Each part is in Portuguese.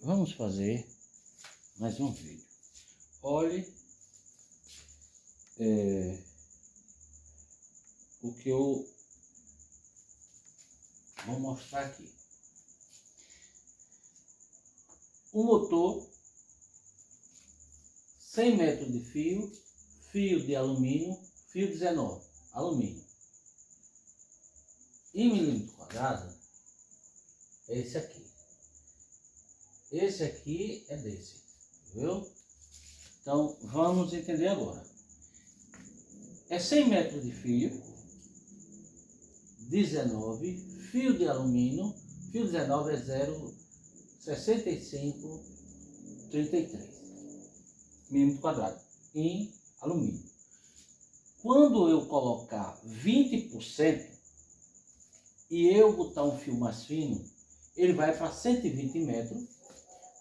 Vamos fazer mais um vídeo. Olhe o que eu vou mostrar aqui. O motor, 100 metros de fio de alumínio, fio 19, alumínio. Em milímetro quadrado, é esse aqui. Esse aqui é desse, viu? Então, vamos entender agora. É 100 metros de fio, 19, fio de alumínio, fio 19 é 0,6533 milímetro quadrado em alumínio. Quando eu colocar 20% e eu botar um fio mais fino, ele vai para 120 metros,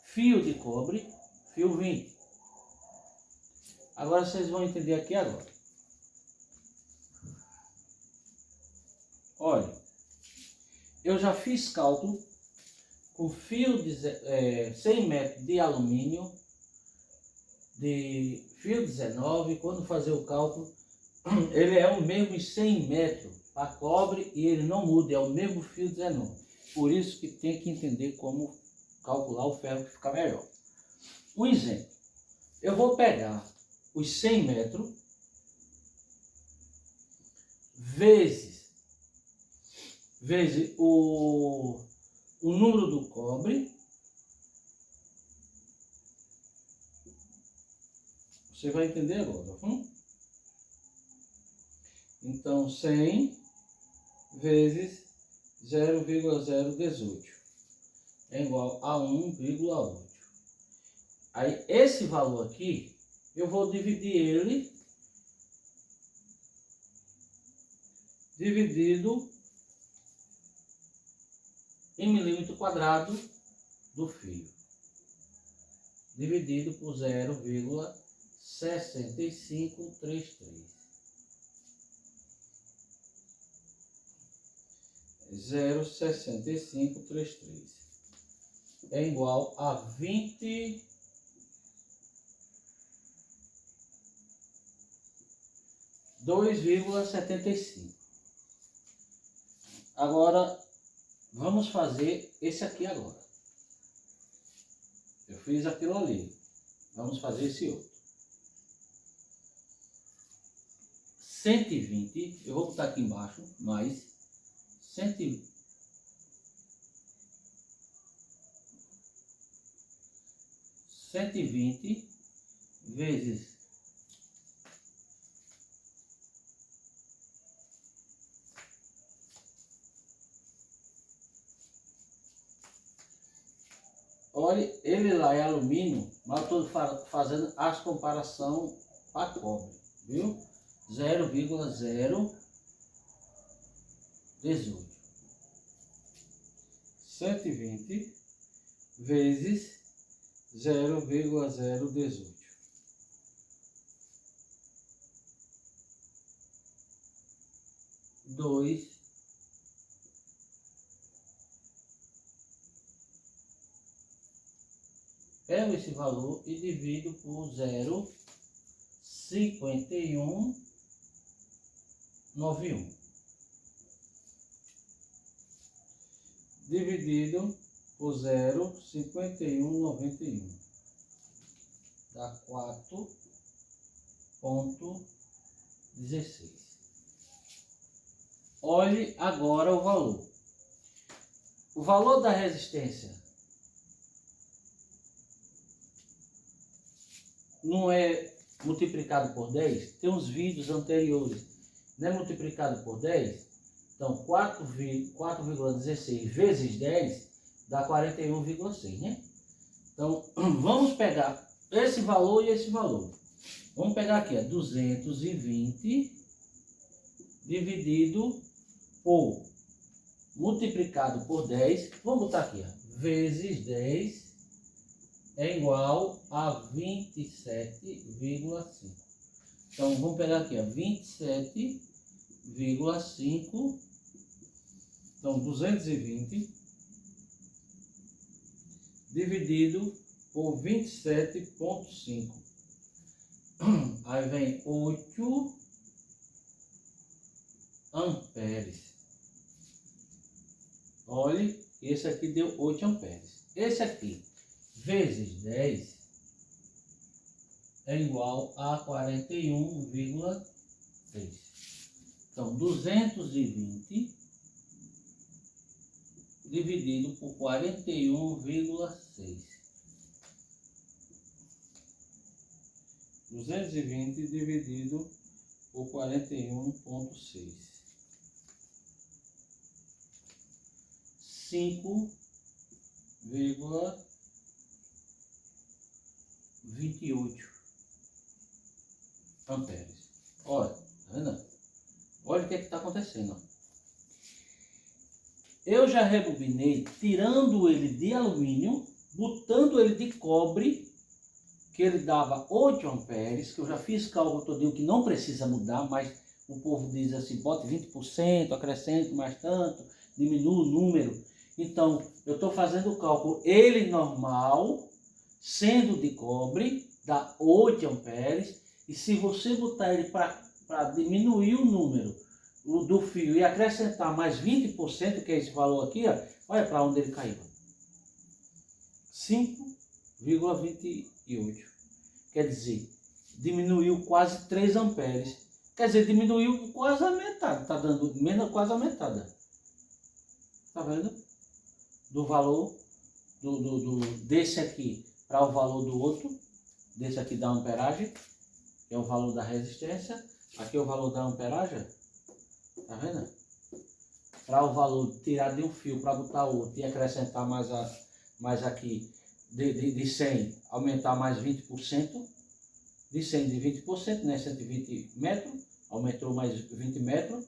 fio de cobre, fio 20. Agora vocês vão entender aqui agora. Olha, eu já fiz cálculo com fio de 100 metros de alumínio, de fio 19, quando fazer o cálculo, ele é o mesmo 100 metros para cobre e ele não muda, é o mesmo fio 19. Por isso que tem que entender como calcular o ferro que fica melhor. Um exemplo, eu vou pegar os 100 metros vezes o número do cobre. Você vai entender agora, Então, 100 vezes 0,018 é igual a 1,8. Aí, esse valor aqui, eu vou dividir ele dividido em milímetro quadrado do fio, dividido por 0,6533. 0,6533 é igual a 22,75. Agora, vamos fazer esse aqui agora. Eu fiz aquilo ali. Vamos fazer esse outro. 120, eu vou botar aqui embaixo, mais 120 vezes 1. Olha, ele lá é alumínio, mas eu estou fazendo as comparações para cobre, viu? 0,018. 120 vezes 0,018. 2 pego esse valor e divido por 0,5191 dividido por 0,5191 dá 4,16. Olhe agora o valor. O valor da resistência não é multiplicado por 10? Tem uns vídeos anteriores. Não é multiplicado por 10? Então, 4,16 vezes 10 dá 41,6, né? Então, vamos pegar esse valor e esse valor. Vamos pegar aqui, 220 dividido por, multiplicado por 10. Vamos botar aqui, vezes 10 é igual a 27,5. Então, vamos pegar aqui, 27,5. Então, 220 dividido por 27,5. Aí vem 8 amperes. Olhe, esse aqui deu 8 amperes. Esse aqui, vezes 10, é igual a 41,6. Então, 220 dividido por 41,6. 220 dividido por 41,6. 5,28 amperes. Olha, tá vendo? Olha o que está acontecendo. Eu já rebobinei, tirando ele de alumínio, botando ele de cobre, que ele dava 8 amperes, que eu já fiz cálculo todinho que não precisa mudar, mas o povo diz assim, bote 20%, acrescente mais tanto, diminua o número. Então, eu estou fazendo o cálculo, ele normal, sendo de cobre, dá 8 amperes, e se você botar ele para diminuir o número do fio e acrescentar mais 20%, que é esse valor aqui, ó, olha para onde ele caiu. 5,28. Quer dizer, diminuiu quase 3 amperes. Quer dizer, diminuiu quase a metade. Está dando menos quase a metade. Está vendo? Do valor desse aqui para o valor do outro. Desse aqui da amperagem, que é o valor da resistência. Aqui é o valor da amperagem. Tá vendo? Para o valor tirar de um fio para botar outro e acrescentar mais aqui de 100, aumentar mais 20%. De 100 de 20%, né? 120 metros, aumentou mais 20 metros.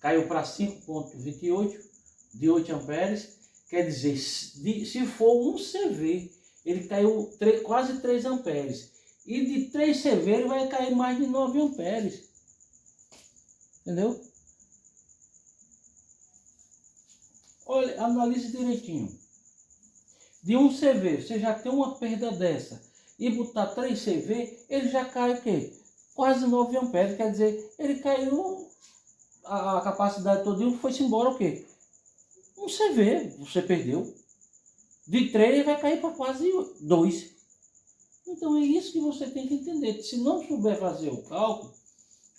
Caiu para 5,28 de 8 amperes. Quer dizer, se for um CV, ele caiu quase 3 amperes. E de 3 CV ele vai cair mais de 9 amperes. Entendeu? Olha, analise direitinho. De um CV, você já tem uma perda dessa. E botar 3 CV, ele já cai o quê? Quase 9 amperes. Quer dizer, ele caiu, a capacidade toda foi-se embora o quê? Um CV, você perdeu. De 3 vai cair para quase 2. Então é isso que você tem que entender. Se não souber fazer o cálculo,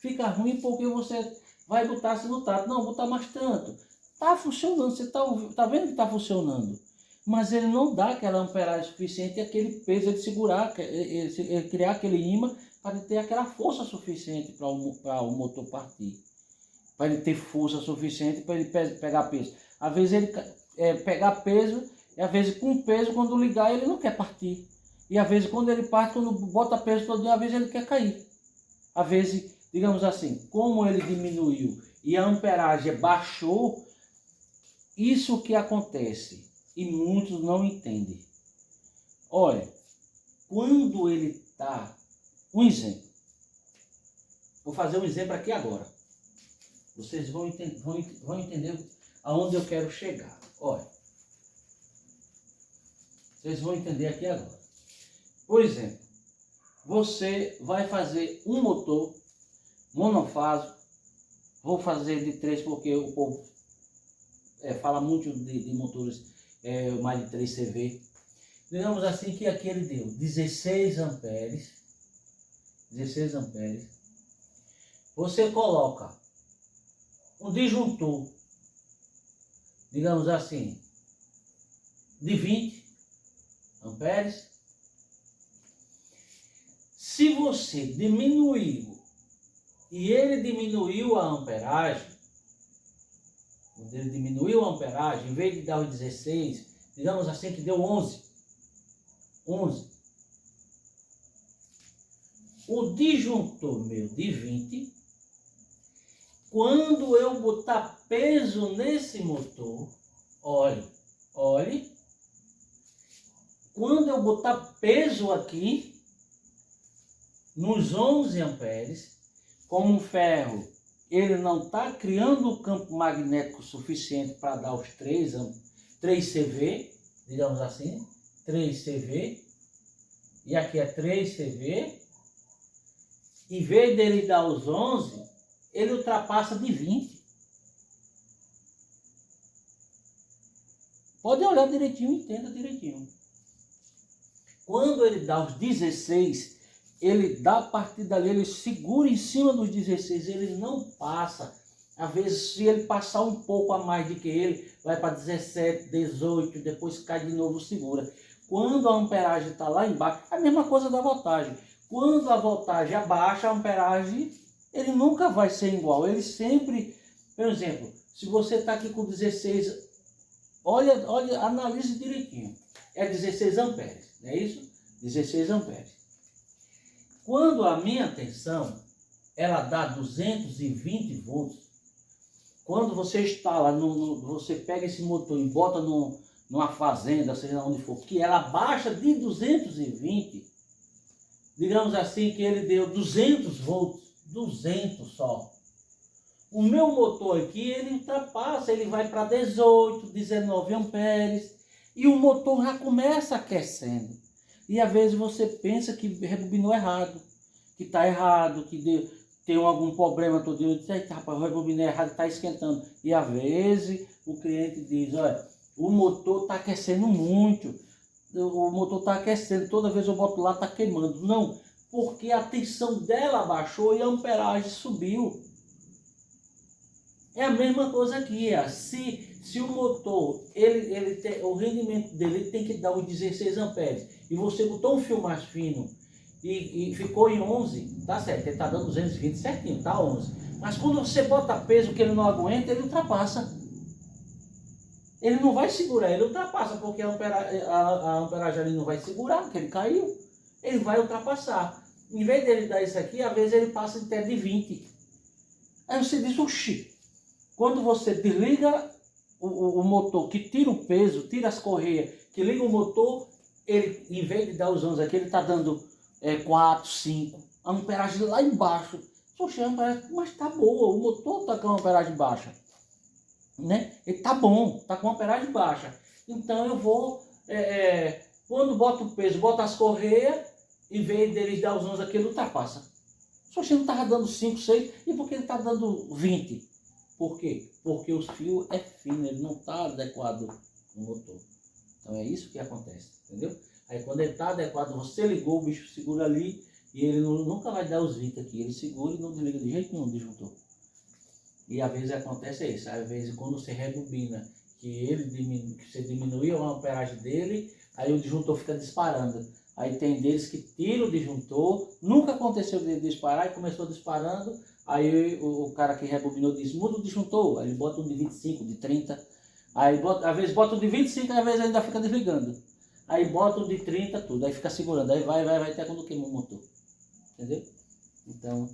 fica ruim porque você vai botar assim no tato. Não, botar mais tanto. Está funcionando, você tá vendo que está funcionando. Mas ele não dá aquela amperagem suficiente e aquele peso de segurar, ele criar aquele ímã para ter aquela força suficiente para o motor partir. Para ele ter força suficiente para ele pegar peso. Às vezes ele pegar peso, e às vezes com peso, quando ligar, ele não quer partir. E às vezes quando ele parte, quando bota peso todo dia, às vezes ele quer cair. Às vezes, digamos assim, como ele diminuiu e a amperagem baixou, isso que acontece. E muitos não entendem. Olha, quando ele está... Um exemplo. Vou fazer um exemplo aqui agora. Vocês vão entender aonde eu quero chegar. Olha. Vocês vão entender aqui agora. Por exemplo, você vai fazer um motor monofásico. Vou fazer de 3 porque o povo fala muito de motores mais de 3 CV. Digamos assim que aqui ele deu 16 amperes. 16 amperes. Você coloca um disjuntor, digamos assim, de 20 amperes. Se você diminuiu e ele diminuiu a amperagem, quando ele diminuiu a amperagem, em vez de dar os 16, digamos assim que deu 11. 11. O disjuntor meu de 20, quando eu botar peso nesse motor, olhe, quando eu botar peso aqui, nos 11 amperes, como o ferro, ele não está criando o campo magnético suficiente para dar os 3 CV, digamos assim, 3 CV, e aqui é 3 CV, em vez dele dar os 11, ele ultrapassa de 20. Pode olhar direitinho, entenda direitinho. Quando ele dá os 16, ele dá a partir dali, ele segura em cima dos 16, ele não passa. Às vezes, se ele passar um pouco a mais do que ele, vai para 17, 18, depois cai de novo, segura. Quando a amperagem está lá embaixo, é a mesma coisa da voltagem. Quando a voltagem abaixa, a amperagem, ele nunca vai ser igual. Ele sempre, por exemplo, se você está aqui com 16, olha, analise direitinho. É 16 amperes, não é isso? 16 amperes. Quando a minha tensão, ela dá 220 volts, quando você instala, você pega esse motor e bota numa fazenda, seja onde for, que ela baixa de 220, digamos assim que ele deu 200 volts, 200 só. O meu motor aqui, ele ultrapassa, ele vai para 18, 19 amperes, e o motor já começa aquecendo. E às vezes você pensa que rebobinou errado, que está errado, que tem algum problema todo dia. Eu disse, rapaz, o rebobinei errado, está esquentando. E às vezes o cliente diz, olha, o motor está aquecendo muito, o motor está aquecendo, toda vez eu boto lá, está queimando. Não, porque a tensão dela baixou e a amperagem subiu. É a mesma coisa aqui, se o motor, o rendimento dele tem que dar os 16 amperes, e você botou um fio mais fino e ficou em 11, tá certo, ele está dando 220 certinho, tá 11. Mas quando você bota peso que ele não aguenta, ele ultrapassa. Ele não vai segurar, ele ultrapassa, porque a amperagem ali não vai segurar, porque ele caiu. Ele vai ultrapassar. Em vez dele dar isso aqui, às vezes ele passa até de 20. Aí você diz, oxi. Quando você desliga o motor, que tira o peso, tira as correias, que liga o motor, ele, em vez de dar os 11 aqui, ele está dando 4, 5, a amperagem lá embaixo. Poxa, a amperagem, mas está boa, o motor está com a amperagem baixa. Né? Ele está bom, está com a amperagem baixa. Então eu vou, quando boto o peso, boto as correias, em vez dele dar os 11 aqui, ele ultrapassa. Poxa, ele não estava dando 5, 6, e por que ele está dando 20? Por quê? Porque os fios é fino, ele não está adequado no motor. Então é isso que acontece, entendeu? Aí quando ele está adequado, você ligou, o bicho segura ali e ele nunca vai dar os 20 aqui. Ele segura e não desliga de jeito nenhum o disjuntor. E às vezes acontece isso. Às vezes quando você rebobina, que você diminuiu a amperagem dele, aí o disjuntor fica disparando. Aí tem deles que tiram o disjuntor, nunca aconteceu de disparar e começou disparando. Aí o cara que rebobinou diz, muda o disjuntor. Aí ele bota um de 25, de 30. Aí às vezes bota um de 25, às vezes ainda fica desligando. Aí bota um de 30, tudo. Aí fica segurando. Aí vai até quando queima o motor. Entendeu? Então,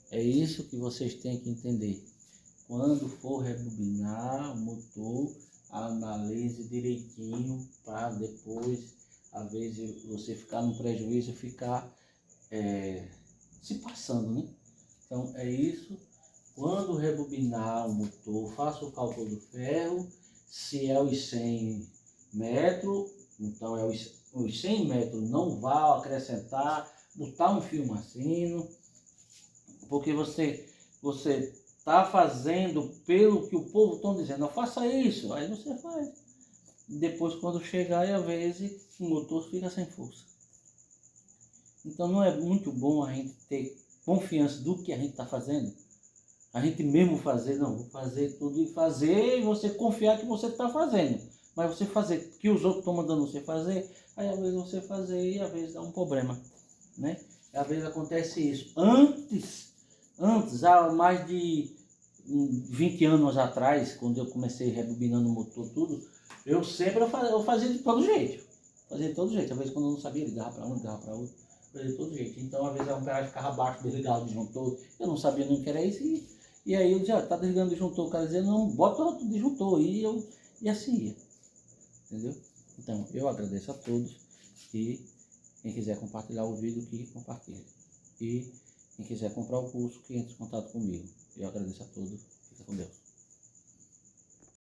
é isso que vocês têm que entender. Quando for rebobinar o motor, analise direitinho para depois, às vezes, você ficar no prejuízo e ficar se passando, né? Então é isso. Quando rebobinar o motor, faça o cálculo do ferro. Se é os 100 metros, então os 100 metros não vai acrescentar, botar um fio mais fino, porque você está fazendo pelo que o povo está dizendo, não faça isso, aí você faz. Depois quando chegar, às vezes o motor fica sem força. Então não é muito bom a gente ter confiança do que a gente está fazendo. A gente mesmo fazer, não, vou fazer tudo e fazer, e você confiar que você está fazendo. Mas você fazer que os outros estão mandando você fazer, aí às vezes você fazer e às vezes dá um problema, né? Às vezes acontece isso. Antes, há mais de 20 anos atrás, quando eu comecei rebobinando o motor tudo, eu fazia de todo jeito. Fazia de todo jeito. Às vezes quando eu não sabia, ligava para um, ligava para outro. Fazia de todo jeito. Então às vezes a amperagem ficava abaixo, desligava o disjuntor. Eu não sabia nem o que era isso. E aí eu dizia, tá desligando o disjuntor. O cara dizia, não, bota outro disjuntor. E assim ia. Entendeu? Então eu agradeço a todos. E quem quiser compartilhar o vídeo, que compartilhe. E quem quiser comprar o curso, que entre em contato comigo. Eu agradeço a todos. Fica com Deus.